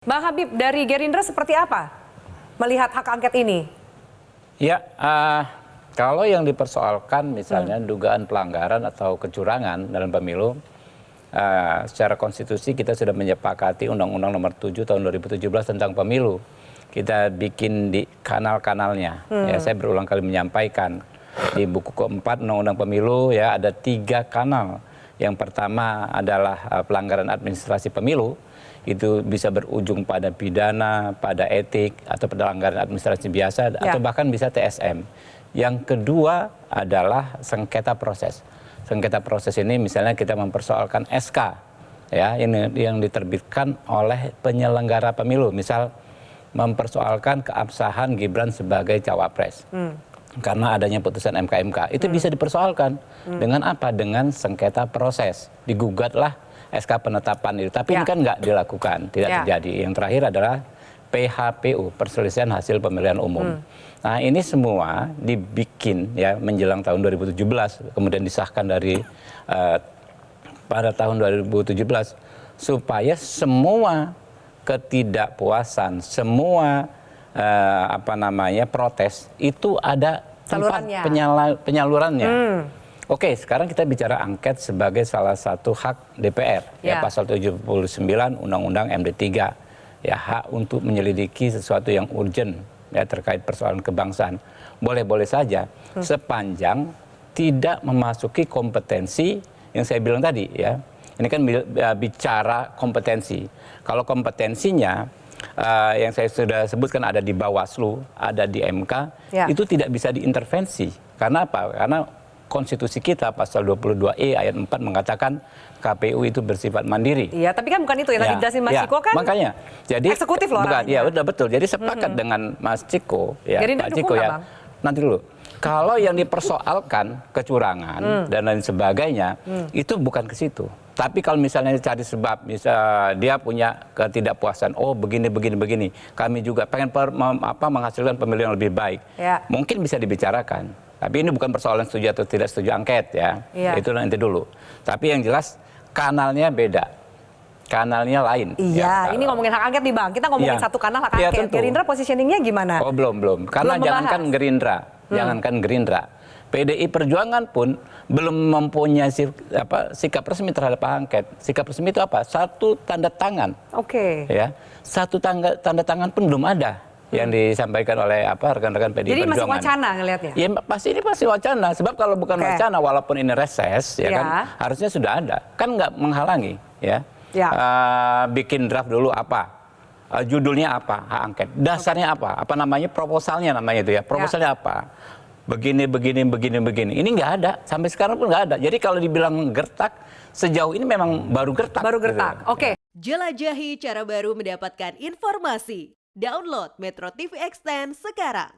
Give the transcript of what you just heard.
Bang Habib, dari Gerindra seperti apa melihat hak angket ini? Ya, kalau yang dipersoalkan misalnya dugaan pelanggaran atau kecurangan dalam pemilu, secara konstitusi kita sudah menyepakati Undang-Undang Nomor 7 Tahun 2017 tentang pemilu. Kita bikin di kanal-kanalnya. Ya, saya berulang kali menyampaikan di buku keempat Undang-Undang Pemilu ya ada 3 kanal. Yang pertama adalah pelanggaran administrasi pemilu. Itu bisa berujung pada pidana, pada etik, atau pelanggaran administrasi biasa, atau bahkan bisa TSM. Yang kedua adalah sengketa proses. Sengketa proses ini misalnya kita mempersoalkan SK, ya, yang diterbitkan oleh penyelenggara pemilu. Misal mempersoalkan keabsahan Gibran sebagai cawapres. Karena adanya putusan MK, itu bisa dipersoalkan. Dengan apa? Dengan sengketa proses. Digugatlah SK penetapan itu, tapi ini kan nggak dilakukan, tidak terjadi. Yang terakhir adalah PHPU, perselisihan hasil pemilihan umum. Nah, ini semua dibikin ya menjelang tahun 2017, kemudian disahkan dari pada tahun 2017 supaya semua ketidakpuasan, semua protes itu ada tempat penyalurannya. Oke, sekarang kita bicara angket sebagai salah satu hak DPR. Ya, pasal 79 Undang-Undang MD3. Ya, hak untuk menyelidiki sesuatu yang urgent ya terkait persoalan kebangsaan. Boleh-boleh saja sepanjang tidak memasuki kompetensi yang saya bilang tadi ya. Ini kan bicara kompetensi. Kalau kompetensinya yang saya sudah sebutkan ada di Bawaslu, ada di MK, itu tidak bisa diintervensi. Karena apa? Karena konstitusi kita pasal 22E ayat 4 mengatakan KPU itu bersifat mandiri. Iya, tapi kan bukan itu yang tadi jelasin Mas Ciko kan. Makanya, jadi eksekutif loh. Bukan, ya udah betul. Jadi sepakat dengan Mas Ciko, ya Pak Ciko ya. Nanti dulu. Kalau yang dipersoalkan kecurangan dan lain sebagainya, itu bukan ke situ. Tapi kalau misalnya cari sebab, misal dia punya ketidakpuasan, oh begini, kami juga pengen menghasilkan pemilu yang lebih baik, mungkin bisa dibicarakan. Tapi ini bukan persoalan setuju atau tidak setuju angket ya, itu nanti dulu. Tapi yang jelas kanalnya beda, kanalnya lain. Iya, ini ngomongin hak angket nih Bang, kita ngomongin satu kanal hak angket. Gerindra positioningnya gimana? Oh belum, karena jangankan Gerindra, PDI Perjuangan pun belum mempunyai sikap resmi terhadap hak angket. Sikap resmi itu apa? Satu tanda tangan. Ya, satu tanda tangan pun belum ada yang disampaikan oleh rekan-rekan PDI Perjuangan. Jadi masih wacana ngelihatnya? Ya pasti wacana. Sebab kalau bukan wacana, walaupun ini reses, ya kan harusnya sudah ada. Kan nggak menghalangi, ya. Bikin draft dulu apa? Judulnya apa? Hak angket. Dasarnya apa? Apa namanya? Proposalnya namanya itu ya. Proposalnya apa? Begini. Ini nggak ada. Sampai sekarang pun nggak ada. Jadi kalau dibilang gertak, sejauh ini memang baru gertak. Baru gertak. Oke. Jelajahi cara baru mendapatkan informasi. Download Metro TV Extend sekarang.